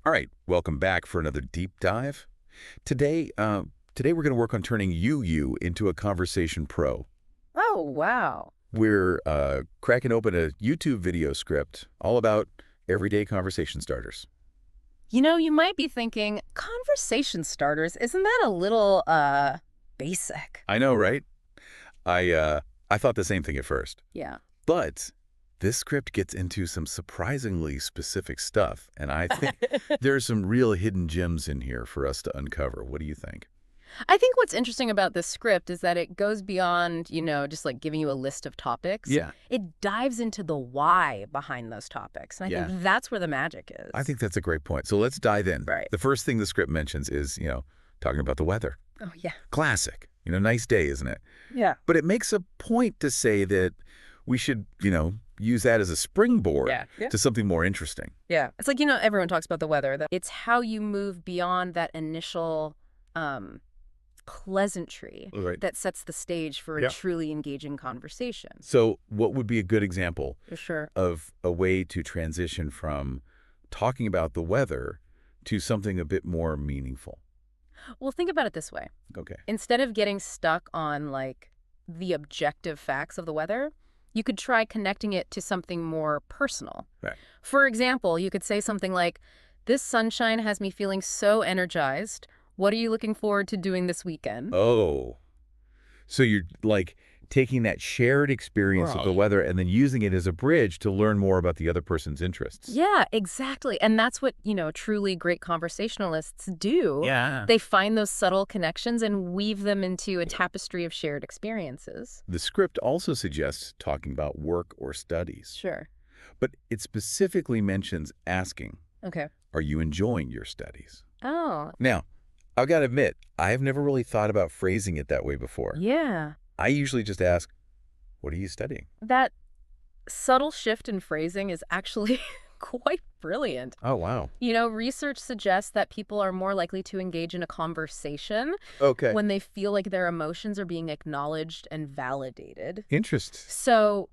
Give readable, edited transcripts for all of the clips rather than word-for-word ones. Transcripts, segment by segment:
All right, welcome back for another deep dive. Today we're going to work on turning you into a conversation pro. Oh, wow. We're cracking open a YouTube video script all about everyday conversation starters. You might be thinking, conversation starters, isn't that a little, basic? I know, right? I thought the same thing at first, Yeah. but this script gets into some surprisingly specific stuff, and I think there's some real hidden gems in here for us to uncover. What do you think? I think what's interesting about this script is that it goes beyond, just like giving you a list of topics. Yeah. It dives into the why behind those topics. And I Yeah. think that's where the magic is. I think that's a great point. So let's dive in. Right. The first thing the script mentions is, talking about the weather. Oh, yeah. Classic. Nice day, isn't it? Yeah. But it makes a point to say that we should, use that as a springboard Yeah. to something more interesting. Yeah. It's like, everyone talks about the weather. That it's how you move beyond that initial pleasantry Right. that sets the stage for Yeah. a truly engaging conversation. So what would be a good example For sure. of a way to transition from talking about the weather to something a bit more meaningful? Well, think about it this way. Okay. Instead of getting stuck on, like, the objective facts of the weather, you could try connecting it to something more personal. Right. For example, you could say something like, "This sunshine has me feeling so energized. What are you looking forward to doing this weekend?" Oh, so you're like taking that shared experience of the Right. weather and then using it as a bridge to learn more about the other person's interests. Yeah, exactly. And that's what, truly great conversationalists do. Yeah. They find those subtle connections and weave them into a tapestry of shared experiences. The script also suggests talking about work or studies, Sure. but it specifically mentions asking, Okay. are you enjoying your studies? Oh, Now, I've got to admit, I've never really thought about phrasing it that way before. yeah. I usually just ask, what are you studying? That subtle shift in phrasing is actually quite brilliant. Oh, wow. Research suggests that people are more likely to engage in a conversation Okay. when they feel like their emotions are being acknowledged and validated. Interest. So,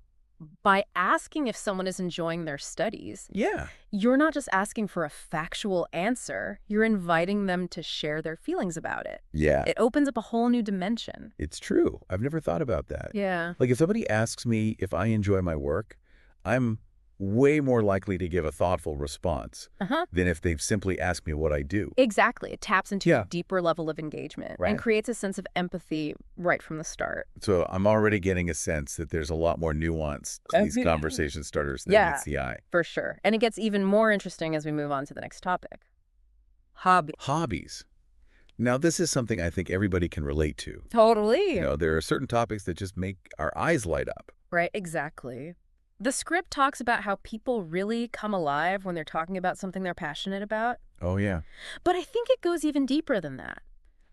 by asking if someone is enjoying their studies, Yeah. you're not just asking for a factual answer, you're inviting them to share their feelings about it. Yeah, It opens up a whole new dimension. it's true. I've never thought about that. Yeah. Like if somebody asks me if I enjoy my work, I'm way more likely to give a thoughtful response Uh-huh. than if they've simply asked me what I do. Exactly. It taps into Yeah. a deeper level of engagement Right. and creates a sense of empathy right from the start. So I'm already getting a sense that there's a lot more nuance to these Okay. conversation starters than Yeah. meets the eye. For sure. And it gets even more interesting as we move on to the next topic. Hobby. Hobbies. Now, this is something I think everybody can relate to. Totally. There are certain topics that just make our eyes light up. Right, exactly. The script talks about how people really come alive when they're talking about something they're passionate about. Oh, yeah. But I think it goes even deeper than that.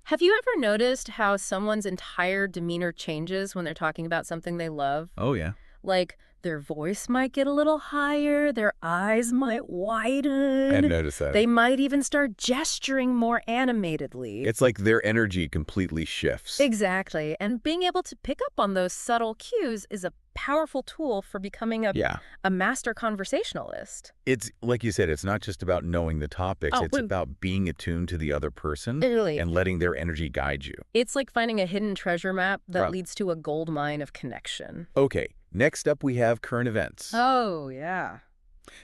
Have you ever noticed how someone's entire demeanor changes when they're talking about something they love? Oh, yeah. Like, their voice might get a little higher, their eyes might widen. I've noticed that. They might even start gesturing more animatedly. It's like their energy completely shifts. Exactly. And being able to pick up on those subtle cues is a powerful tool for becoming Yeah. a master conversationalist. It's like you said, it's not just about knowing the topics. Oh, It's wait. about being attuned to the other person Really. and letting their energy guide you. It's like finding a hidden treasure map that Right. leads to a gold mine of connection. Okay, next up we have current events. Oh, yeah.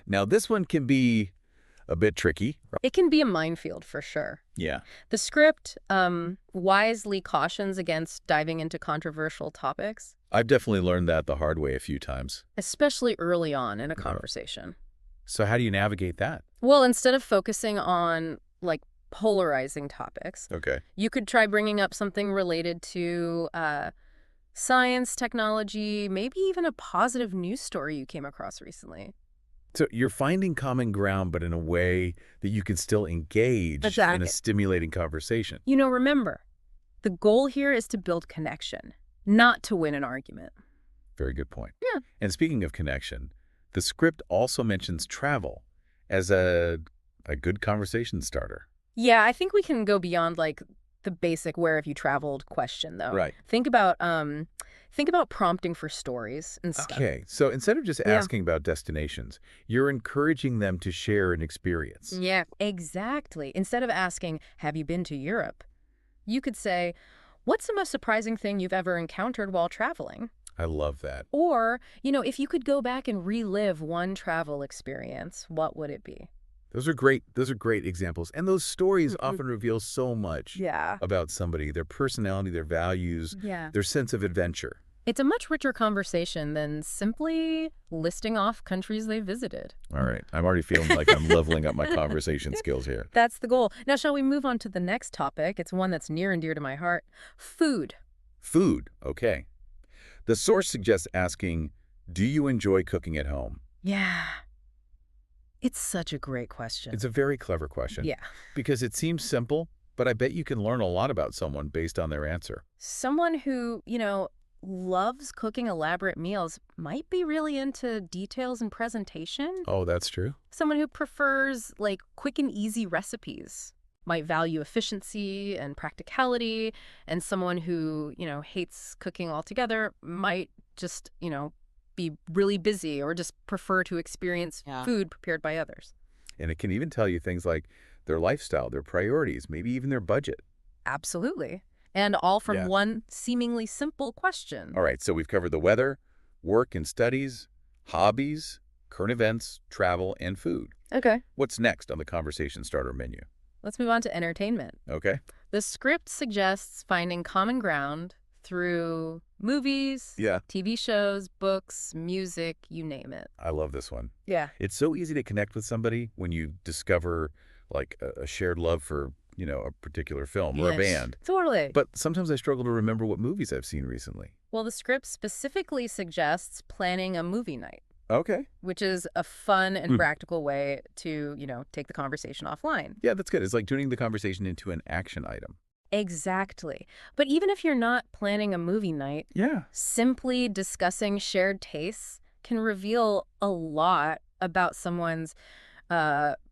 Now, this one can be a bit tricky. It can be a minefield for sure. Yeah. The script wisely cautions against diving into controversial topics, I've definitely learned that the hard way a few times. especially early on in a conversation. So how do you navigate that? Well, instead of focusing on, like, polarizing topics, Okay. you could try bringing up something related to science, technology, maybe even a positive news story you came across recently. So you're finding common ground, but in a way that you can still engage in Exactly. a stimulating conversation. Remember, the goal here is to build connection, not to win an argument. Very good point. Yeah. And speaking of connection, the script also mentions travel as a good conversation starter. Yeah, I think we can go beyond, like, the basic "where have you traveled" question, though. Right. Think about prompting for stories instead. Okay, so instead of just Yeah. asking about destinations, you're encouraging them to share an experience. Yeah, exactly. Instead of asking, "Have you been to Europe?" you could say, "What's the most surprising thing you've ever encountered while traveling?" I love that. Or, if you could go back and relive one travel experience, what would it be? Those are great. Those are great examples. And those stories Mhm. often reveal so much Yeah. about somebody, their personality, their values, Yeah. their sense of adventure. It's a much richer conversation than simply listing off countries they visited. All right. I'm already feeling like I'm leveling up my conversation skills here. That's the goal. Now, shall we move on to the next topic? It's one that's near and dear to my heart. Food. Food. Okay. The source suggests asking, do you enjoy cooking at home? Yeah. It's such a great question. It's a very clever question Yeah. because it seems simple, but I bet you can learn a lot about someone based on their answer. Someone who, loves cooking elaborate meals might be really into details and presentation. Oh, that's true. Someone who prefers, like, quick and easy recipes might value efficiency and practicality. And someone who, hates cooking altogether might just, be really busy or just prefer to experience Yeah. food prepared by others. And it can even tell you things like their lifestyle, their priorities, maybe even their budget. Absolutely. And all from Yeah. one seemingly simple question. All right, so we've covered the weather, work and studies, hobbies, current events, travel, and food. Okay. What's next on the conversation starter menu? Let's move on to entertainment. Okay? The script suggests finding common ground through movies, Yeah. TV shows, books, music, you name it. I love this one. Yeah. It's so easy to connect with somebody when you discover like a shared love for, a particular film or a band. Totally. But sometimes I struggle to remember what movies I've seen recently. Well, the script specifically suggests planning a movie night, Okay. which is a fun and practical way to, take the conversation offline. Yeah, that's good. It's like turning the conversation into an action item. Exactly. But even if you're not planning a movie night, Yeah. simply discussing shared tastes can reveal a lot about someone's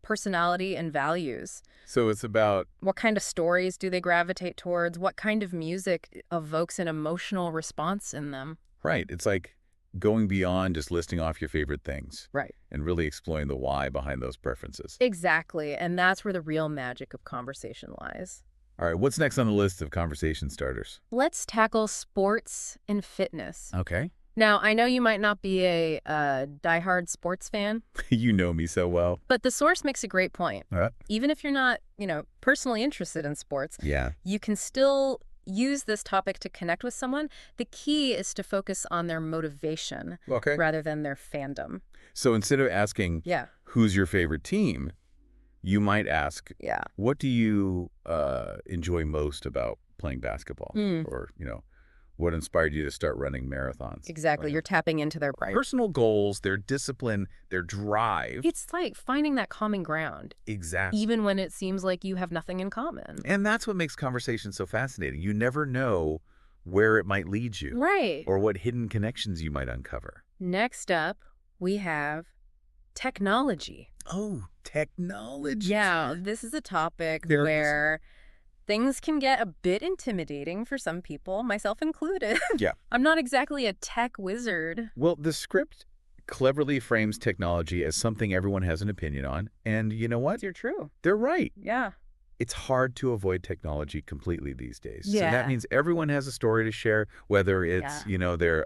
personality and values. So it's about, What kind of stories do they gravitate towards? What kind of music evokes an emotional response in them? right, it's like going beyond just listing off your favorite things Right. and really exploring the why behind those preferences. Exactly. And that's where the real magic of conversation lies. All right, what's next on the list of conversation starters? Let's tackle sports and fitness. Okay. Now, I know you might not be a diehard sports fan, You know me so well. but the source makes a great point. All right. Even if you're not, personally interested in sports, Yeah. you can still use this topic to connect with someone. The key is to focus on their motivation Okay. rather than their fandom. So instead of asking, Yeah. who's your favorite team, you might ask, Yeah. what do you enjoy most about playing basketball? Mm. Or, what inspired you to start running marathons? Exactly. Right. You're tapping into their priorities. Personal goals, their discipline, their drive. It's like finding that common ground, Exactly. even when it seems like you have nothing in common. And that's what makes conversation so fascinating. You never know where it might lead you Right. or what hidden connections you might uncover. Next up, we have technology. Oh, technology. Yeah, this is a topic There is- where things can get a bit intimidating for some people, myself included. Yeah. I'm not exactly a tech wizard. Well, the script cleverly frames technology as something everyone has an opinion on. And you know what? You're true. They're right. Yeah. It's hard to avoid technology completely these days. So Yeah. that means everyone has a story to share, whether it's, their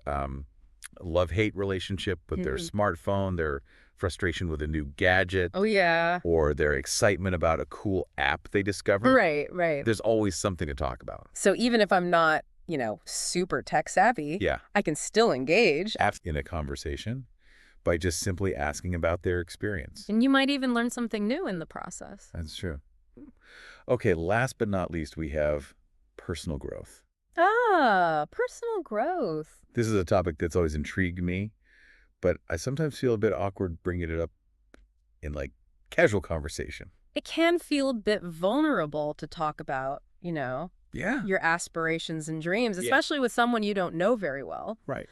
love-hate relationship with their smartphone, their frustration with a new gadget, Oh, yeah. or their excitement about a cool app they discovered. Right, right. There's always something to talk about. So even if I'm not, super tech savvy, Yeah. I can still engage. Apps in a conversation by just simply asking about their experience. And you might even learn something new in the process. That's true. Okay, last but not least, we have personal growth. Ah, personal growth. This is a topic that's always intrigued me, but I sometimes feel a bit awkward bringing it up in like casual conversation. It can feel a bit vulnerable to talk about, Yeah. your aspirations and dreams, Yeah. especially with someone you don't know very well. Right.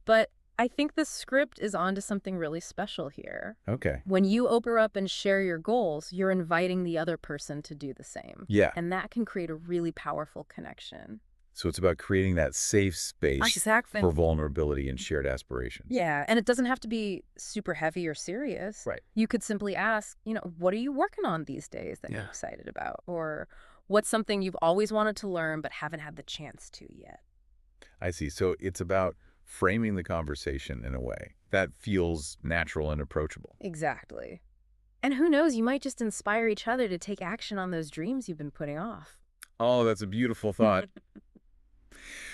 But I think the script is onto something really special here. Okay. When you open up and share your goals, you're inviting the other person to do the same. Yeah. And that can create a really powerful connection. So it's about creating that safe space Exactly. for vulnerability and shared aspirations. Yeah, and it doesn't have to be super heavy or serious. Right. You could simply ask, what are you working on these days that you're excited about? Or what's something you've always wanted to learn but haven't had the chance to yet? I see. So it's about framing the conversation in a way that feels natural and approachable. Exactly. And who knows, you might just inspire each other to take action on those dreams you've been putting off. Oh, that's a beautiful thought.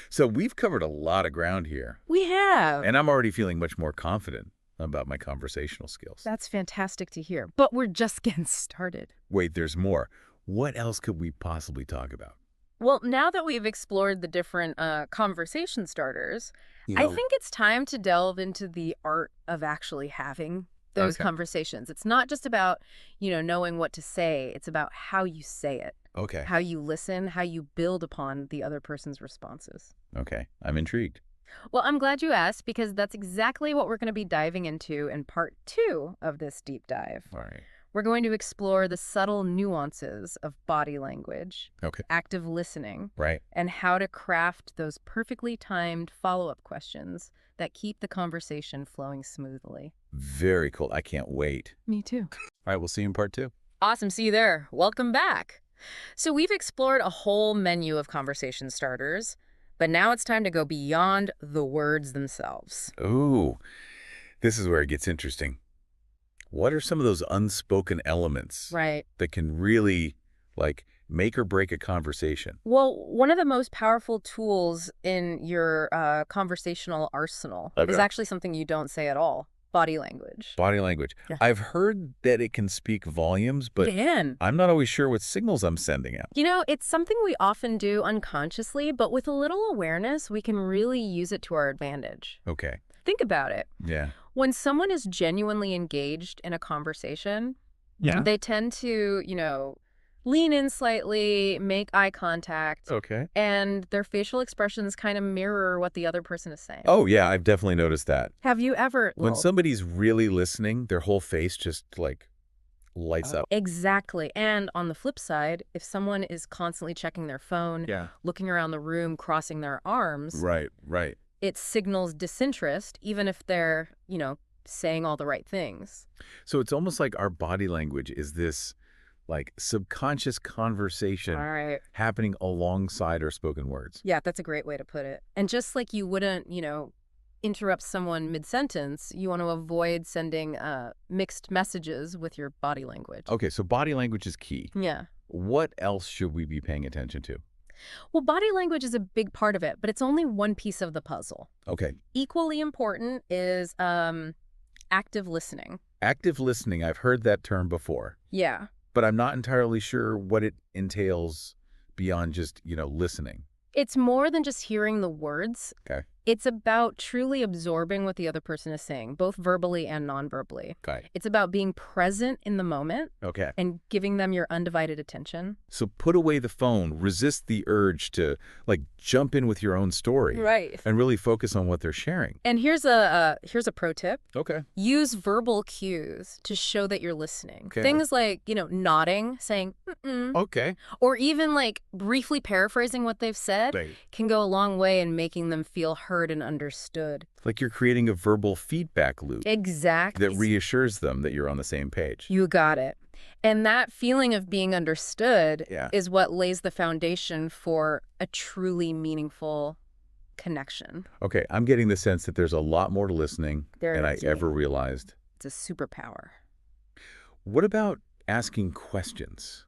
So we've covered a lot of ground here, We have. and I'm already feeling much more confident about my conversational skills. That's fantastic to hear. But we're just getting started. Wait, there's more. What else could we possibly talk about? Well, now that we've explored the different conversation starters, I think it's time to delve into the art of actually having those conversations. It's not just about, knowing what to say. It's about how you say it, Okay. how you listen, how you build upon the other person's responses. Okay. I'm intrigued. Well, I'm glad you asked because that's exactly what we're going to be diving into in part 2 of this deep dive. All right. We're going to explore the subtle nuances of body language, Okay. active listening, Right. and how to craft those perfectly timed follow-up questions that keep the conversation flowing smoothly. Very cool. I can't wait. Me too. All right. We'll see you in part 2. Awesome. See you there. Welcome back. So we've explored a whole menu of conversation starters, but now it's time to go beyond the words themselves. Ooh, this is where it gets interesting. What are some of those unspoken elements Right. that can really, make or break a conversation? Well, one of the most powerful tools in your conversational arsenal is actually something you don't say at all: body language. Body language. Yeah. I've heard that it can speak volumes, but Dan. I'm not always sure what signals I'm sending out. It's something we often do unconsciously, but with a little awareness, we can really use it to our advantage. Okay. Think about it. Yeah. When someone is genuinely engaged in a conversation, Yeah. they tend to, lean in slightly, make eye contact, Okay. and their facial expressions kind of mirror what the other person is saying. Oh, yeah, I've definitely noticed that. Have you ever... When somebody's really listening, their whole face just, lights up. Exactly. And on the flip side, if someone is constantly checking their phone, Yeah. looking around the room, crossing their arms, Right. it signals disinterest, even if they're, saying all the right things. So it's almost like our body language is this, subconscious conversation All right. happening alongside our spoken words. Yeah, that's a great way to put it. And just like you wouldn't, interrupt someone mid-sentence, you want to avoid sending mixed messages with your body language. Okay, so body language is key. Yeah. What else should we be paying attention to? Well, body language is a big part of it, but it's only one piece of the puzzle. Okay. Equally important is active listening. Active listening, I've heard that term before, Yeah. but I'm not entirely sure what it entails beyond just, listening. It's more than just hearing the words. Okay. It's about truly absorbing what the other person is saying, both verbally and non-verbally. Okay. It's about being present in the moment Okay. and giving them your undivided attention. So put away the phone, resist the urge to, jump in with your own story. Right. And really focus on what they're sharing. And here's a pro tip. Okay. Use verbal cues to show that you're listening. Okay. Things like, nodding, saying, mm-mm, Okay. or even briefly paraphrasing what they've said Right. can go a long way in making them feel heard and understood. Like you're creating a verbal feedback loop Exactly. that reassures them that you're on the same page. You got it. And that feeling of being understood Yeah. is what lays the foundation for a truly meaningful connection. Okay, I'm getting the sense that there's a lot more to listening than I is, ever yeah. realized. It's a superpower. What about asking questions?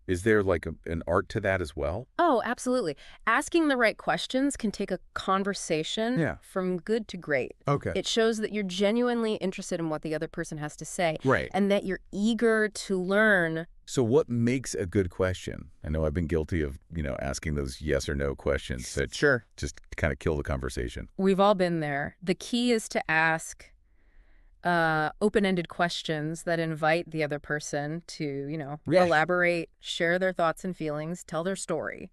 Is there an art to that as well? Oh, absolutely. Asking the right questions can take a conversation Yeah. from good to great. Okay. It shows that you're genuinely interested in what the other person has to say. Right. And that you're eager to learn. So what makes a good question? I know I've been guilty of, asking those yes or no questions that just kind of kill the conversation. We've all been there. The key is to ask open-ended questions that invite the other person to, Yeah. elaborate, share their thoughts and feelings, tell their story.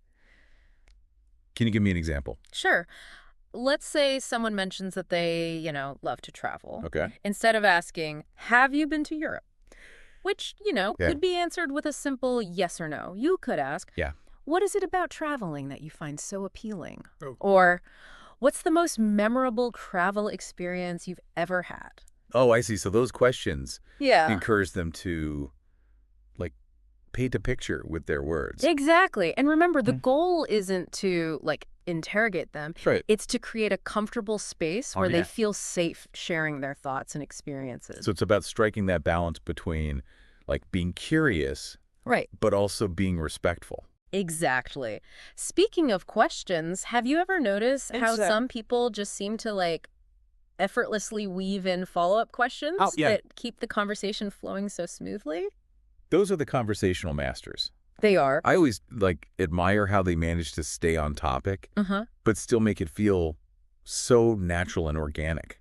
Can you give me an example? Sure. let's say someone mentions that they, love to travel. Okay. Instead of asking, have you been to Europe? Which, Yeah. could be answered with a simple yes or no. You could ask, Yeah. what is it about traveling that you find so appealing? Oh. Or, what's the most memorable travel experience you've ever had? Oh, I see. So those questions Yeah. encourage them to, like, paint a picture with their words. Exactly. And remember, the Hmm. goal isn't to, interrogate them. Right. It's to create a comfortable space Oh, where they yeah. feel safe sharing their thoughts and experiences. So it's about striking that balance between, like, being curious, Right. but also being respectful. Exactly. Speaking of questions, have you ever noticed how some people just seem to, effortlessly weave in follow-up questions Oh, yeah. that keep the conversation flowing so smoothly? Those are the conversational masters. They are. I always, admire how they manage to stay on topic, Uh-huh. but still make it feel so natural and organic.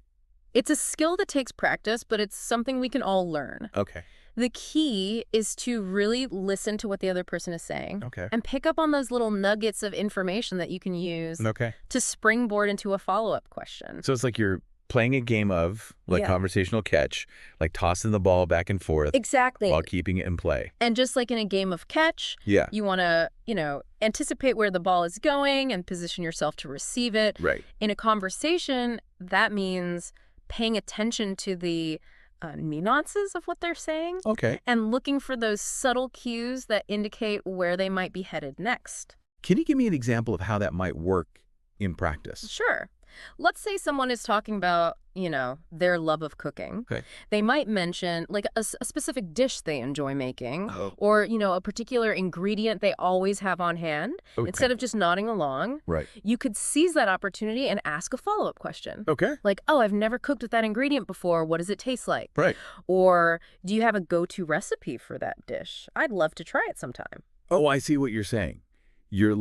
It's a skill that takes practice, but it's something we can all learn. Okay. The key is to really listen to what the other person is saying Okay. and pick up on those little nuggets of information that you can use Okay. to springboard into a follow-up question. So it's like you're playing a game of, Yeah. conversational catch, like tossing the ball back and forth Exactly. while keeping it in play. And just like in a game of catch, Yeah. you want to, anticipate where the ball is going and position yourself to receive it. Right. In a conversation, that means paying attention to the nuances of what they're saying Okay. and looking for those subtle cues that indicate where they might be headed next. Can you give me an example of how that might work in practice? Sure. Let's say someone is talking about, their love of cooking. Okay. They might mention a specific dish they enjoy making Oh. or, a particular ingredient they always have on hand. Okay. Instead of just nodding along, Right. you could seize that opportunity and ask a follow-up question. Okay. Like, oh, I've never cooked with that ingredient before. What does it taste like? Right. Or do you have a go-to recipe for that dish? I'd love to try it sometime. Oh, I see what you're saying. You're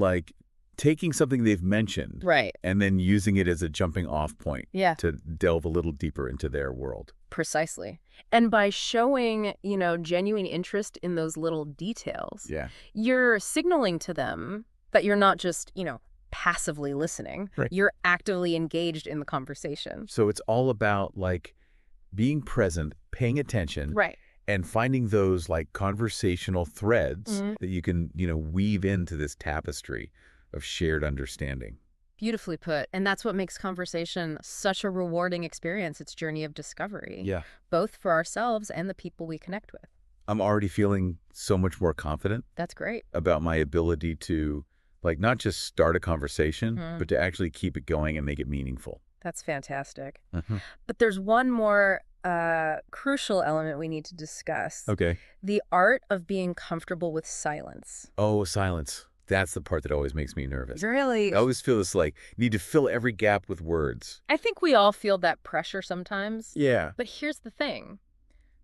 taking something they've mentioned Right. and then using it as a jumping off point Yeah. to delve a little deeper into their world. Precisely. And by showing, genuine interest in those little details, Yeah. you're signaling to them that you're not just, passively listening. Right. You're actively engaged in the conversation. So it's all about being present, paying attention, Right. and finding those conversational threads Mhm. that you can, weave into this tapestry of shared understanding. Beautifully put. And that's what makes conversation such a rewarding experience. It's a journey of discovery, Yeah. both for ourselves and the people we connect with. I'm already feeling so much more confident That's great. about my ability to not just start a conversation, Mhm. but to actually keep it going and make it meaningful. That's fantastic. Mm-hmm. But there's one more crucial element we need to discuss. Okay. The art of being comfortable with silence. Oh, silence. That's the part that always makes me nervous. Really? I always feel this need to fill every gap with words. I think we all feel that pressure sometimes. Yeah. But here's the thing.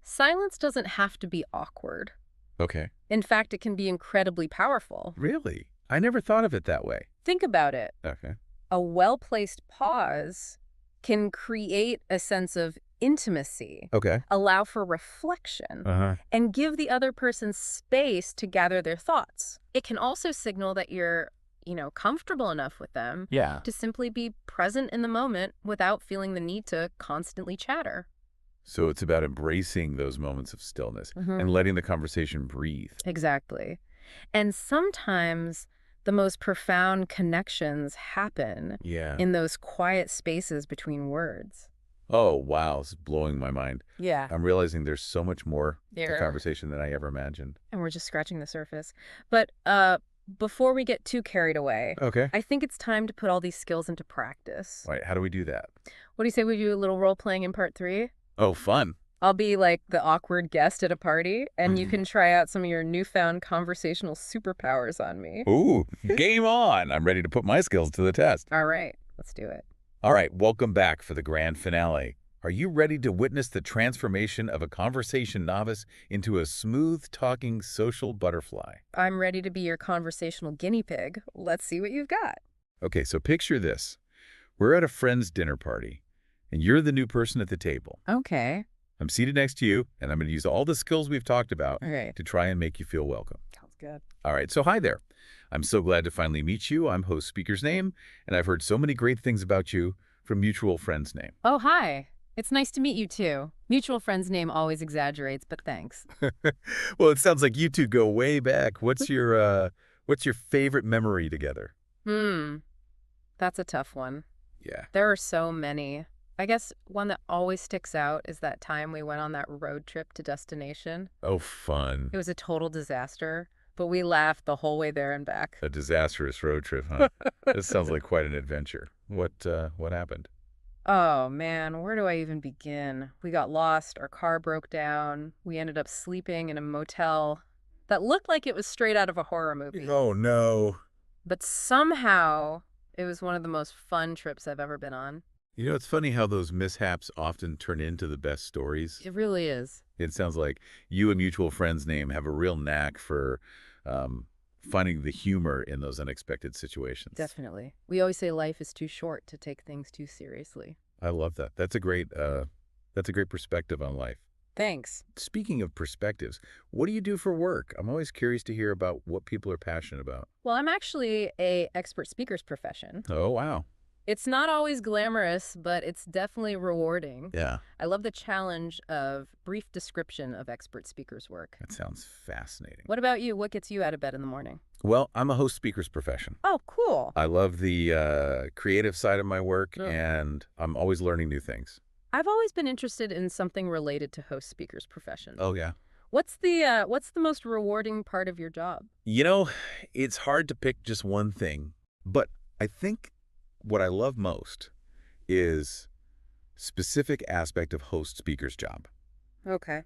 Silence doesn't have to be awkward. Okay. In fact, it can be incredibly powerful. Really? I never thought of it that way. Think about it. Okay. A well-placed pause can create a sense of intimacy, Okay. allow for reflection, Uh-huh. and give the other person space to gather their thoughts. It can also signal that you're, comfortable enough with them Yeah. to simply be present in the moment without feeling the need to constantly chatter. So it's about embracing those moments of stillness Mhm. and letting the conversation breathe. Exactly. And sometimes the most profound connections happen Yeah. in those quiet spaces between words. Oh, wow. This is blowing my mind. Yeah. I'm realizing there's so much more to There. conversation than I ever imagined. And we're just scratching the surface. But before we get too carried away, Okay. I think it's time to put all these skills into practice. Right. How do we do that? What do you say we do a little role playing in part 3? Oh, fun. I'll be like the awkward guest at a party, and you Mhm. can try out some of your newfound conversational superpowers on me. Ooh, game on. I'm ready to put my skills to the test. All right, let's do it. All right, welcome back for the grand finale. Are you ready to witness the transformation of a conversation novice into a smooth-talking social butterfly? I'm ready to be your conversational guinea pig. Let's see what you've got. Okay, so picture this. We're at a friend's dinner party, and you're the new person at the table. Okay. I'm seated next to you, and I'm going to use all the skills we've talked about Okay. to try and make you feel welcome. That's good. All right, so hi there. I'm so glad to finally meet you. I'm host speaker's name, and I've heard so many great things about you from mutual friend's name. Oh, hi. It's nice to meet you too. Mutual friend's name always exaggerates, but thanks. Well, it sounds like you two go way back. What's your favorite memory together? Hmm, that's a tough one. Yeah. There are so many. I guess one that always sticks out is that time we went on that road trip to destination. Oh, fun. It was a total disaster, but we laughed the whole way there and back. A disastrous road trip, huh? This sounds like quite an adventure. What happened? Oh man, where do I even begin? We got lost, our car broke down, we ended up sleeping in a motel that looked like it was straight out of a horror movie. Oh, no. But somehow, it was one of the most fun trips I've ever been on. You know, it's funny how those mishaps often turn into the best stories. It really is. It sounds like you and mutual friend's name have a real knack for finding the humor in those unexpected situations. Definitely. We always say life is too short to take things too seriously. I love that. That's a great perspective on life. Thanks. Speaking of perspectives, what do you do for work? I'm always curious to hear about what people are passionate about. Well, I'm actually a expert speaker's profession. Oh, wow. It's not always glamorous, but it's definitely rewarding. Yeah, I love the challenge of brief description of expert speakers' work. that sounds fascinating. What about you? What gets you out of bed in the morning? Well, I'm a host speaker's profession. Oh, cool. I love the creative side of my work, Yeah. and I'm always learning new things. I've always been interested in something related to host speaker's profession. Oh, yeah. What's the most rewarding part of your job? You know, it's hard to pick just one thing, but I think what I love most is specific aspect of host speaker's job. Okay.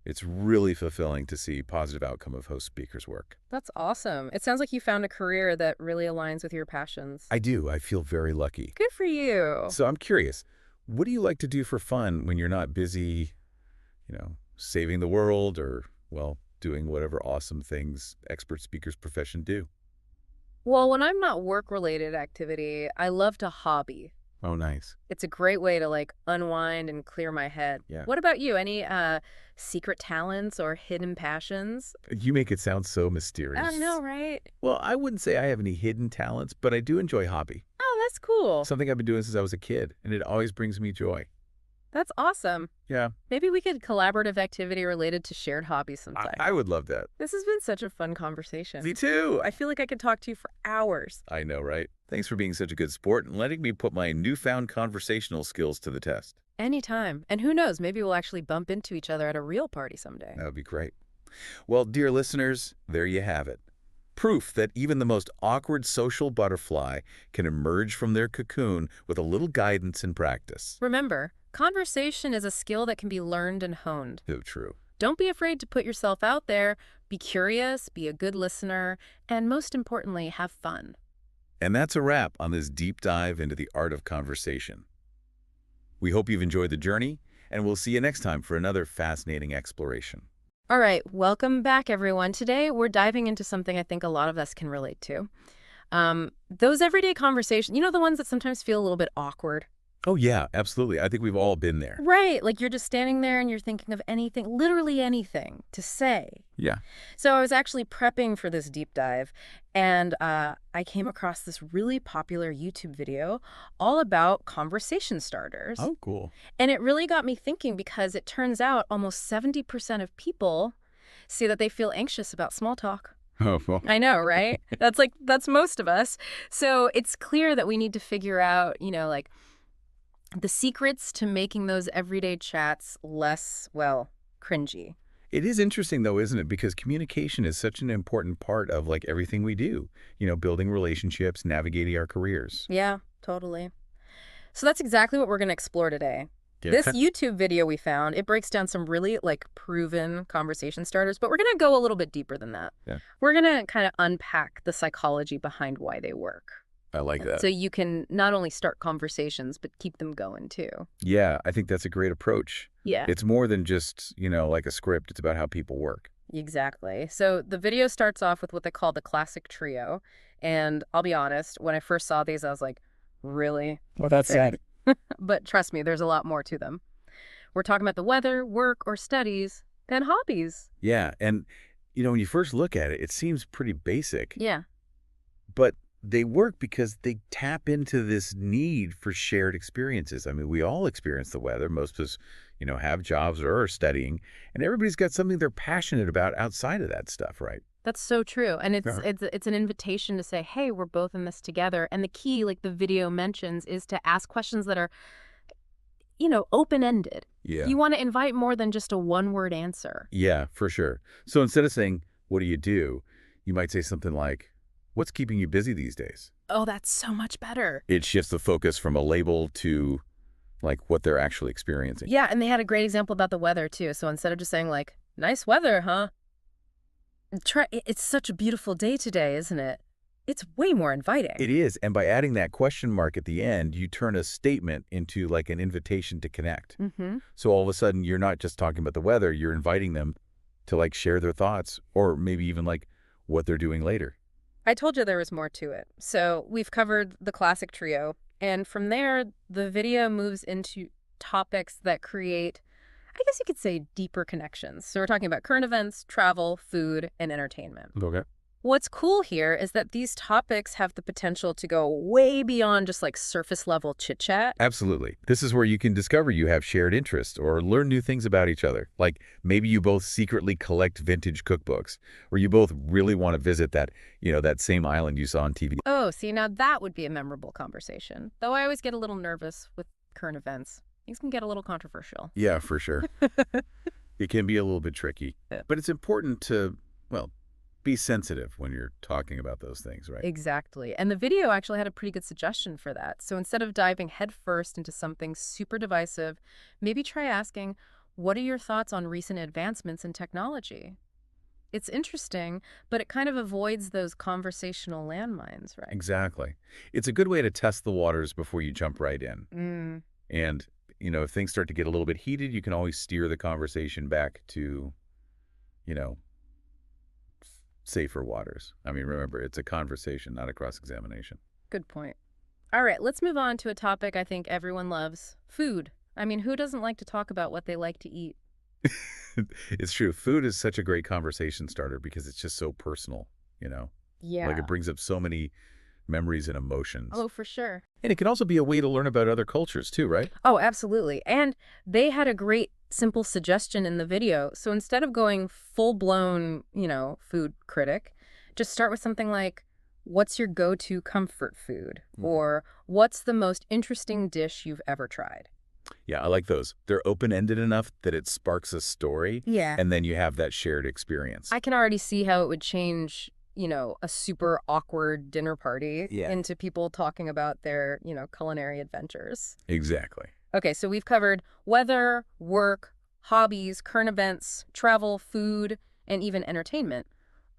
It's really fulfilling to see positive outcome of host speaker's work. That's awesome. It sounds like you found a career that really aligns with your passions. I do. I feel very lucky. Good for you. So I'm curious, what do you like to do for fun when you're not busy, saving the world or, well, doing whatever awesome things expert speakers profession do? Well, when I'm not work-related activity, I love to hobby. Oh, nice. It's a great way to unwind and clear my head. Yeah. What about you? Any secret talents or hidden passions? You make it sound so mysterious. I know, right? Well, I wouldn't say I have any hidden talents, but I do enjoy hobby. Oh, that's cool. Something I've been doing since I was a kid, and it always brings me joy. That's awesome. Yeah, Maybe we could collaborative activity related to shared hobbies sometime. I would love that. This has been such a fun conversation. Me too. I feel like I could talk to you for hours. I know, right? Thanks for being such a good sport and letting me put my newfound conversational skills to the test. Anytime. And who knows, maybe we'll actually bump into each other at a real party someday. That would be great. Well, dear listeners, there you have it. Proof that even the most awkward social butterfly can emerge from their cocoon with a little guidance and practice. Remember, conversation is a skill that can be learned and honed. So true. Don't be afraid to put yourself out there. Be curious, be a good listener, and most importantly, have fun. And that's a wrap on this deep dive into the art of conversation. We hope you've enjoyed the journey, and we'll see you next time for another fascinating exploration. All right, welcome back, everyone. Today, we're diving into something I think a lot of us can relate to. Those everyday conversations, the ones that sometimes feel a little bit awkward. Oh, yeah, absolutely. I think we've all been there. Right, like you're just standing there and you're thinking of anything, literally anything, to say. Yeah. So I was actually prepping for this deep dive, and I came across this really popular YouTube video all about conversation starters. Oh, cool. And it really got me thinking because it turns out almost 70% of people say that they feel anxious about small talk. Oh, well. I know, right? That's most of us. So it's clear that we need to figure out, the secrets to making those everyday chats less, cringy. It is interesting, though, isn't it? Because communication is such an important part of, everything we do. Building relationships, navigating our careers. Yeah, totally. So that's exactly what we're going to explore today. Yeah. This YouTube video we found, it breaks down some really, proven conversation starters, but we're going to go a little bit deeper than that. Yeah. We're going to kind of unpack the psychology behind why they work. I like that. So you can not only start conversations, but keep them going, too. Yeah, I think that's a great approach. Yeah. It's more than just, like a script. It's about how people work. Exactly. So the video starts off with what they call the classic trio. And I'll be honest, when I first saw these, I was like, really? Well, that's sad. But trust me, there's a lot more to them. We're talking about the weather, work, or studies, and hobbies. Yeah, and When you first look at it, it seems pretty basic, Yeah. but they work because they tap into this need for shared experiences. I mean, we all experience the weather. Most of us, have jobs or are studying, and everybody's got something they're passionate about outside of that stuff, right? That's so true. And it's Uh-huh. it's an invitation to say, "Hey, we're both in this together." And the key, like the video mentions, is to ask questions that are, open-ended. Yeah. You want to invite more than just a one-word answer. Yeah, for sure. So instead of saying, "What do?" You might say something like, "What's keeping you busy these days?" Oh, that's so much better. It shifts the focus from a label to like what they're actually experiencing. Yeah, and they had a great example about the weather too. So instead of just saying like, "Nice weather, huh?" It's such a beautiful day today, isn't it? It's way more inviting. It is, and by adding that question mark at the end, you turn a statement into like an invitation to connect. Mm-hmm. So all of a sudden, you're not just talking about the weather, you're inviting them to like share their thoughts or maybe even like what they're doing later. I told you there was more to it. So we've covered the classic trio, and from there, the video moves into topics that create, I guess you could say, deeper connections. So we're talking about current events, travel, food, and entertainment. Okay. What's cool here is that these topics have the potential to go way beyond just like surface level chit chat. Absolutely. This is where you can discover you have shared interests or learn new things about each other. Like maybe you both secretly collect vintage cookbooks, or you both really want to visit that same island you saw on TV. Oh, see, now that would be a memorable conversation. Though I always get a little nervous with current events. Things can get a little controversial. Yeah, for sure. It can be a little bit tricky, Yeah. but it's important to, well, be sensitive when you're talking about those things, right? Exactly. And the video actually had a pretty good suggestion for that. So instead of diving headfirst into something super divisive, maybe try asking, what are your thoughts on recent advancements in technology? It's interesting, but it kind of avoids those conversational landmines, right? Exactly. It's a good way to test the waters before you jump right in. Mm. And, if things start to get a little bit heated, you can always steer the conversation back to, you know, safer waters. I mean, remember, it's a conversation, not a cross-examination. Good point. All right, let's move on to a topic I think everyone loves, food. I mean, who doesn't like to talk about what they like to eat? It's true. Food is such a great conversation starter because it's just so personal, you know? Like Yeah. it brings up so many memories and emotions. Oh, for sure. And it can also be a way to learn about other cultures too, right? Oh, absolutely. And they had a great simple suggestion in the video. So instead of going full-blown, food critic, just start with something like, what's your go-to comfort food? Or what's the most interesting dish you've ever tried? Yeah, I like those. They're open-ended enough that it sparks a story, Yeah. and then you have that shared experience. I can already see how it would change, a super awkward dinner party Yeah. into people talking about their, culinary adventures. Exactly. Okay, so we've covered weather, work, hobbies, current events, travel, food, and even entertainment.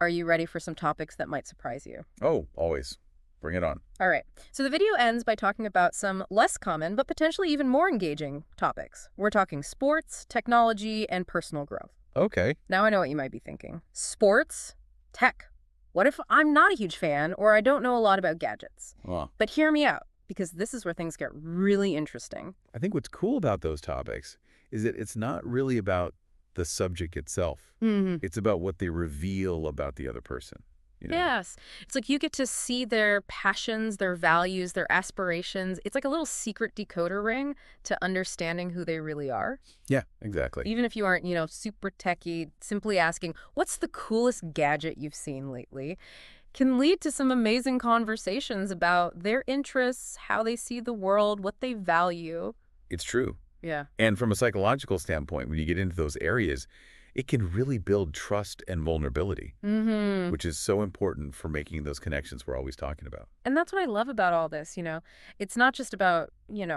Are you ready for some topics that might surprise you? Oh, always. Bring it on. All right. So the video ends by talking about some less common, but potentially even more engaging topics. We're talking sports, technology, and personal growth. Okay. Now I know what you might be thinking. Sports, tech. What if I'm not a huge fan or I don't know a lot about gadgets? Well, But hear me out, because this is where things get really interesting. I think what's cool about those topics is that it's not really about the subject itself. Mm-hmm. It's about what they reveal about the other person. Yes. It's like you get to see their passions, their values, their aspirations. It's like a little secret decoder ring to understanding who they really are. Yeah, exactly. Even if you aren't, super techie, simply asking, what's the coolest gadget you've seen lately, can lead to some amazing conversations about their interests, how they see the world, what they value. It's true. Yeah. And from a psychological standpoint, when you get into those areas, it can really build trust and vulnerability, Mm-hmm. which is so important for making those connections we're always talking about. And that's what I love about all this, It's not just about,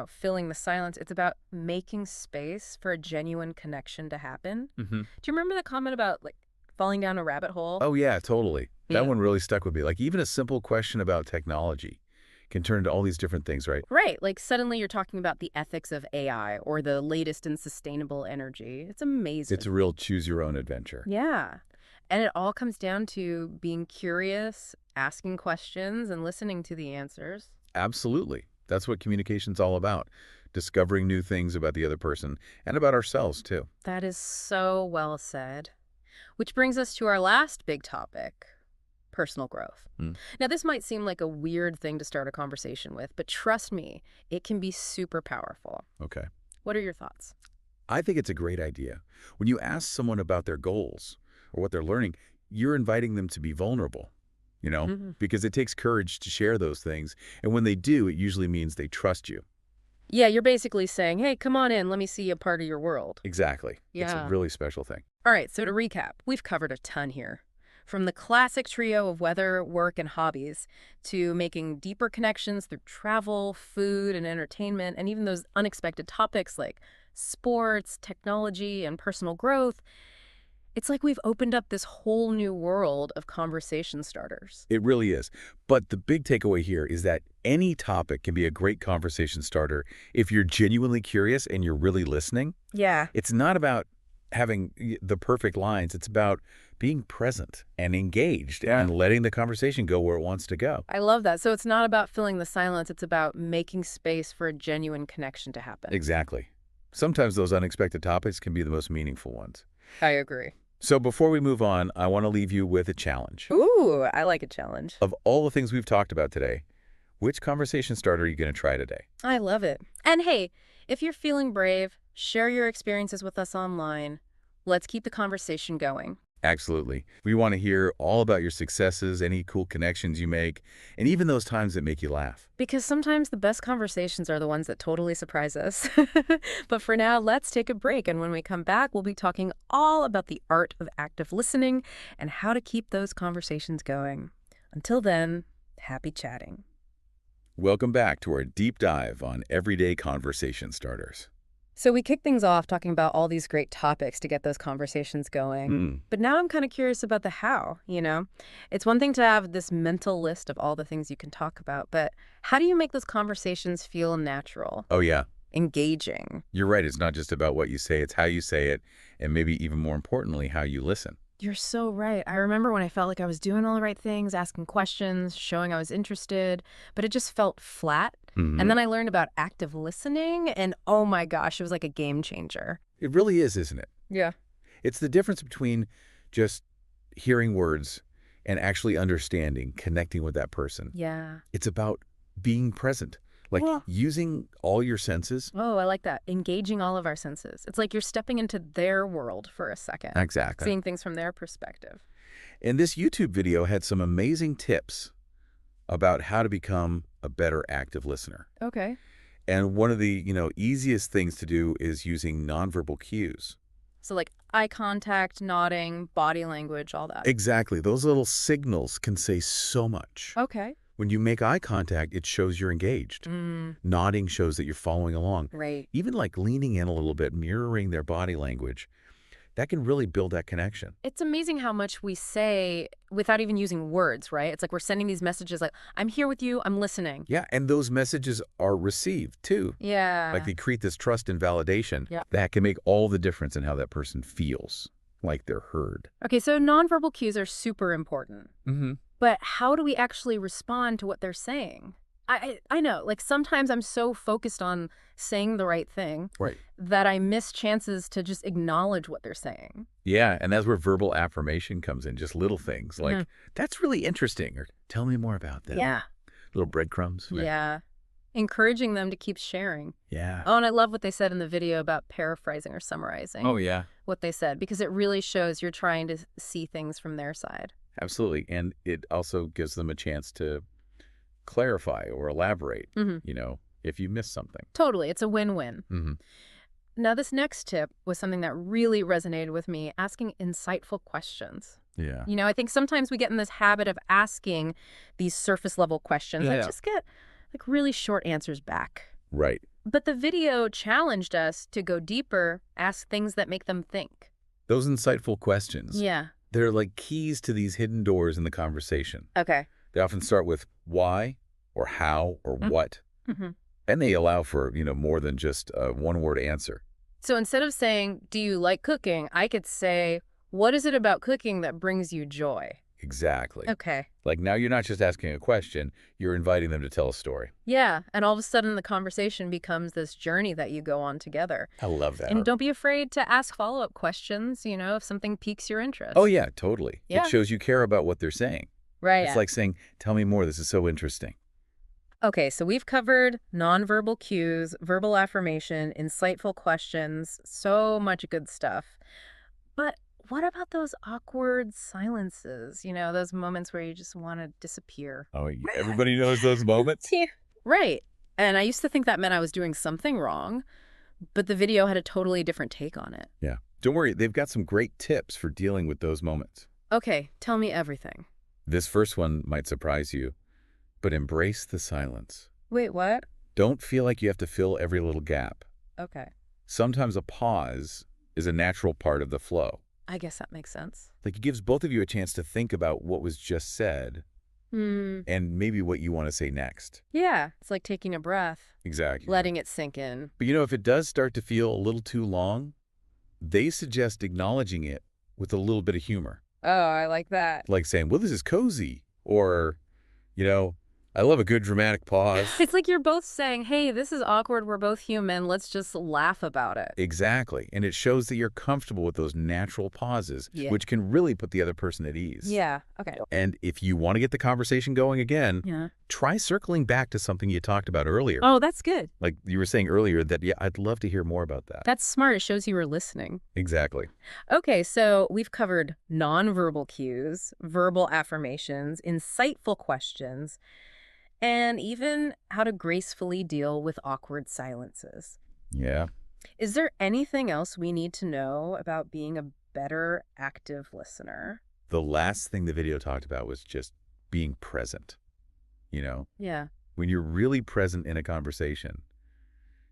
filling the silence. It's about making space for a genuine connection to happen. Mm-hmm. Do you remember the comment about, like, falling down a rabbit hole? Oh, yeah, totally. Yeah. That one really stuck with me. Like even a simple question about technology can turn into all these different things, right? Right. Like, suddenly you're talking about the ethics of AI or the latest in sustainable energy. It's amazing. It's a real choose your own adventure. Yeah. And it all comes down to being curious, asking questions, and listening to the answers. Absolutely. That's what communication's all about. Discovering new things about the other person and about ourselves, too. That is so well said. Which brings us to our last big topic, personal growth. Mm. Now, this might seem like a weird thing to start a conversation with, but trust me, it can be super powerful. Okay. What are your thoughts? I think it's a great idea. When you ask someone about their goals or what they're learning, you're inviting them to be vulnerable, because it takes courage to share those things. And when they do, it usually means they trust you. Yeah, you're basically saying, hey, come on in, let me see a part of your world. Exactly. It's a Yeah. really special thing. All right, so to recap, we've covered a ton here. From the classic trio of weather, work, and hobbies, to making deeper connections through travel, food, and entertainment, and even those unexpected topics like sports, technology, and personal growth. It's like we've opened up this whole new world of conversation starters. It really is. But the big takeaway here is that any topic can be a great conversation starter if you're genuinely curious and you're really listening. Yeah. It's not about having the perfect lines. It's about being present and engaged and letting the conversation go where it wants to go. I love that. So it's not about filling the silence. It's about making space for a genuine connection to happen. Exactly. Sometimes those unexpected topics can be the most meaningful ones. I agree. So before we move on, I want to leave you with a challenge. Ooh, I like a challenge. Of all the things we've talked about today, which conversation starter are you going to try today? I love it. And hey, if you're feeling brave, share your experiences with us online. Let's keep the conversation going. Absolutely. We want to hear all about your successes, any cool connections you make, and even those times that make you laugh. Because sometimes the best conversations are the ones that totally surprise us. But for now, let's take a break. And when we come back, we'll be talking all about the art of active listening and how to keep those conversations going. Until then, happy chatting. Welcome back to our deep dive on everyday conversation starters. So we kicked things off talking about all these great topics to get those conversations going. But now I'm kind of curious about the how. It's one thing to have this mental list of all the things you can talk about, but how do you make those conversations feel natural, Oh, yeah. engaging? You're right. It's not just about what you say. It's how you say it, and maybe even more importantly, how you listen. You're so right. I remember when I felt like I was doing all the right things, asking questions, showing I was interested, but it just felt flat. And then I learned about active listening, and oh my gosh, it was like a game changer. It really is, isn't it? Yeah. It's the difference between just hearing words and actually understanding, connecting with that person. Yeah. It's about being present, like Yeah. using all your senses. Oh, I like that. Engaging all of our senses. It's like you're stepping into their world for a second. Exactly. Seeing things from their perspective. And this YouTube video had some amazing tips about how to become a better active listener. Okay. And one of the, easiest things to do is using nonverbal cues. So like eye contact, nodding, body language, all that. Exactly. Those little signals can say so much. Okay. When you make eye contact, it shows you're engaged. Nodding shows that you're following along. Right. Even like leaning in a little bit, mirroring their body language, that can really build that connection. It's amazing how much we say without even using words, right? It's like we're sending these messages like, I'm here with you, I'm listening. Yeah, and those messages are received too. Yeah. Like they create this trust and validation Yeah. that can make all the difference in how that person feels, like they're heard. Okay, so nonverbal cues are super important. But how do we actually respond to what they're saying? I know, like sometimes I'm so focused on saying the right thing Right. that I miss chances to just acknowledge what they're saying. Yeah, and that's where verbal affirmation comes in, just little things like, that's really interesting, or tell me more about that. Yeah. Little breadcrumbs. Right? Yeah. Encouraging them to keep sharing. Yeah. Oh, and I love what they said in the video about paraphrasing or summarizing Oh, yeah. what they said, because it really shows you're trying to see things from their side. Absolutely. And it also gives them a chance to clarify or elaborate, if you miss something. Totally. It's a win-win. Now, this next tip was something that really resonated with me, asking insightful questions. Yeah. I think sometimes we get in this habit of asking these surface-level questions that just get like really short answers back. Right. But the video challenged us to go deeper, ask things that make them think. Those insightful questions. Yeah. They're like keys to these hidden doors in the conversation. Okay. They often start with why or how or what. And they allow for, more than just a one-word answer. So instead of saying, do you like cooking? I could say, what is it about cooking that brings you joy? Exactly. Okay. Like now you're not just asking a question, you're inviting them to tell a story. Yeah, and all of a sudden the conversation becomes this journey that you go on together. I love that. And don't be afraid to ask follow-up questions, if something piques your Oh, interest. yeah, totally. It Yeah. shows you care about what they're saying. Right. It's like saying, tell me more. This is so interesting. Okay, so we've covered nonverbal cues, verbal affirmation, insightful questions, so much good stuff. But what about those awkward silences? Those moments where you just want to disappear. Oh, everybody knows those moments? Yeah. Right. And I used to think that meant I was doing something wrong, but the video had a totally different take on it. Yeah. Don't worry. They've got some great tips for dealing with those moments. Okay, tell me everything. This first one might surprise you, but embrace the silence. Wait, what? Don't feel like you have to fill every little gap. Okay. Sometimes a pause is a natural part of the flow. I guess that makes sense. Like it gives both of you a chance to think about what was just said and maybe what you want to say next. Yeah, it's like taking a breath, Exactly. letting it sink in. But if it does start to feel a little too long, they suggest acknowledging it with a little bit of humor. Oh, I like that. Like saying, well, this is cozy. Or, I love a good dramatic pause. It's like you're both saying, hey, this is awkward. We're both human. Let's just laugh about it. Exactly. And it shows that you're comfortable with those natural pauses, Yeah. which can really put the other person at ease. Yeah. Okay. And if you want to get the conversation going again, Yeah. try circling back to something you talked about earlier. Oh, that's good. Like you were saying earlier that, yeah, I'd love to hear more about that. That's smart. It shows you were listening. Exactly. Okay, so we've covered nonverbal cues, verbal affirmations, insightful questions, and even how to gracefully deal with awkward silences. Yeah. Is there anything else we need to know about being a better active listener? The last thing the video talked about was just being present. Yeah. When you're really present in a conversation,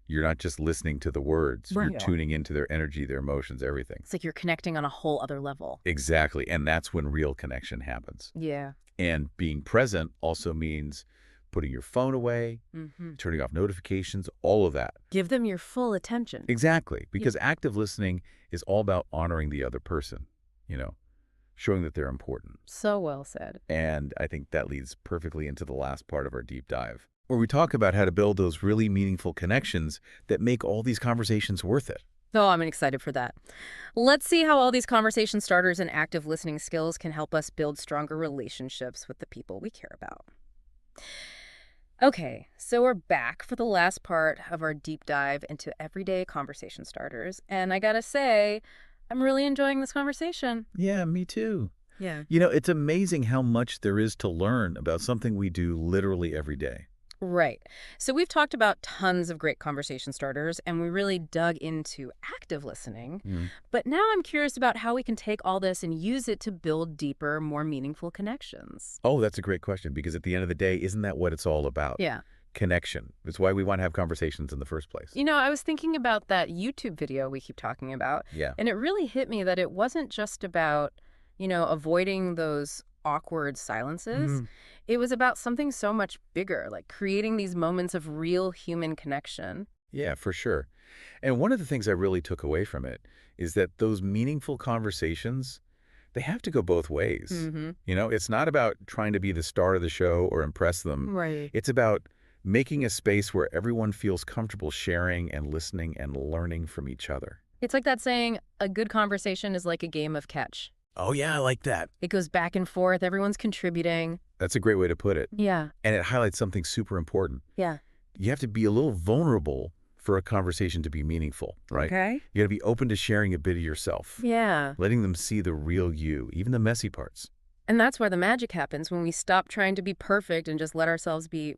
you're not just listening to the words. Right. You're tuning into their energy, their emotions, everything. It's like you're connecting on a whole other level. Exactly. And that's when real connection happens. Yeah. And being present also means putting your phone away, turning off notifications, all of that. Give them your full attention. Exactly. Because active listening is all about honoring the other person, showing that they're important. So well said. And I think that leads perfectly into the last part of our deep dive, where we talk about how to build those really meaningful connections that make all these conversations worth it. Oh, I'm excited for that. Let's see how all these conversation starters and active listening skills can help us build stronger relationships with the people we care about. Okay, so we're back for the last part of our deep dive into everyday conversation starters. And I gotta say, I'm really enjoying this conversation. Yeah, me too. Yeah. It's amazing how much there is to learn about something we do literally every day. Right. So we've talked about tons of great conversation starters, and we really dug into active listening. But now I'm curious about how we can take all this and use it to build deeper, more meaningful connections. Oh, that's a great question, because at the end of the day, isn't that what it's all about? Yeah. Connection. It's why we want to have conversations in the first place. I was thinking about that YouTube video we keep talking about. Yeah. And it really hit me that it wasn't just about, avoiding those awkward silences. It was about something so much bigger, like creating these moments of real human connection. Yeah, for sure. And one of the things I really took away from it is that those meaningful conversations, they have to go both ways. It's not about trying to be the star of the show or impress them. Right. It's about making a space where everyone feels comfortable sharing and listening and learning from each other. It's like that saying, a good conversation is like a game of catch. Oh, yeah, I like that. It goes back and forth. Everyone's contributing. That's a great way to put it. Yeah. And it highlights something super important. Yeah. You have to be a little vulnerable for a conversation to be meaningful, right? Okay. You got to be open to sharing a bit of yourself. Yeah. Letting them see the real you, even the messy parts. And that's where the magic happens, when we stop trying to be perfect and just let ourselves be,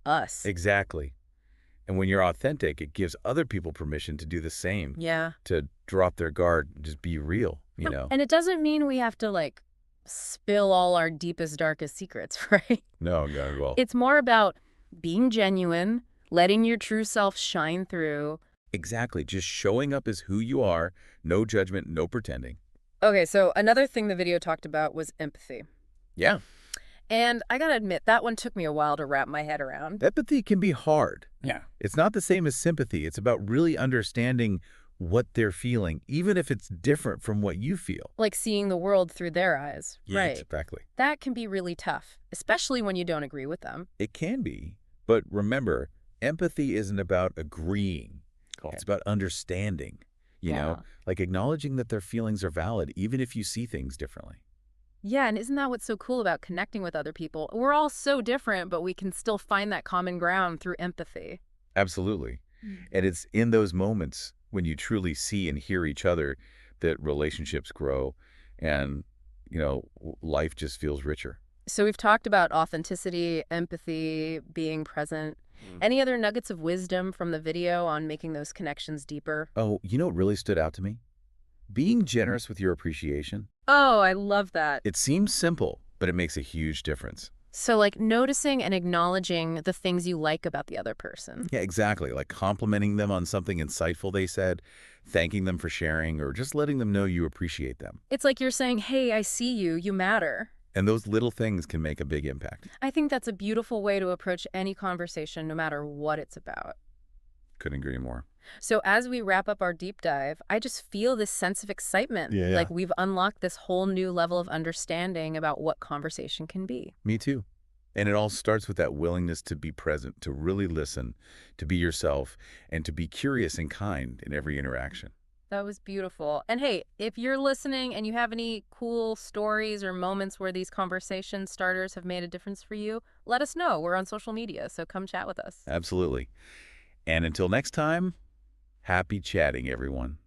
us. Exactly. And when you're authentic, it gives other people permission to do the same. Yeah. To drop their guard, just be real, And it doesn't mean we have to, spill all our deepest, darkest secrets, right? No, not at all. It's more about being genuine, letting your true self shine through. Exactly. Just showing up as who you are, no judgment, no pretending. Okay, so another thing the video talked about was empathy. Yeah. And I gotta admit, that one took me a while to wrap my head around. Empathy can be hard. Yeah. It's not the same as sympathy. It's about really understanding what they're feeling, even if it's different from what you feel. Like seeing the world through their eyes. Yeah, Right. exactly. That can be really tough, especially when you don't agree with them. It can be. But remember, empathy isn't about agreeing. Cool. It's about understanding, Yeah. like acknowledging that their feelings are valid, even if you see things differently. Yeah, and isn't that what's so cool about connecting with other people? We're all so different, but we can still find that common ground through empathy. Absolutely. Mm. And it's in those moments when you truly see and hear each other that relationships grow and, life just feels richer. So we've talked about authenticity, empathy, being present. Any other nuggets of wisdom from the video on making those connections deeper? Oh, what really stood out to me? Being generous with your appreciation. Oh, I love that. It seems simple, but it makes a huge difference. So, like, noticing and acknowledging the things you like about the other person. Yeah, exactly. Like complimenting them on something insightful they said, thanking them for sharing, or just letting them know you appreciate them. It's like you're saying, hey, I see you, you matter. And those little things can make a big impact. I think that's a beautiful way to approach any conversation, no matter what it's about. Couldn't agree more. So as we wrap up our deep dive, I just feel this sense of excitement. Yeah. Like we've unlocked this whole new level of understanding about what conversation can be. Me too. And it all starts with that willingness to be present, to really listen, to be yourself, and to be curious and kind in every interaction. That was beautiful. And hey, if you're listening and you have any cool stories or moments where these conversation starters have made a difference for you, let us know. We're on social media, so come chat with us. Absolutely. And until next time, happy chatting, everyone.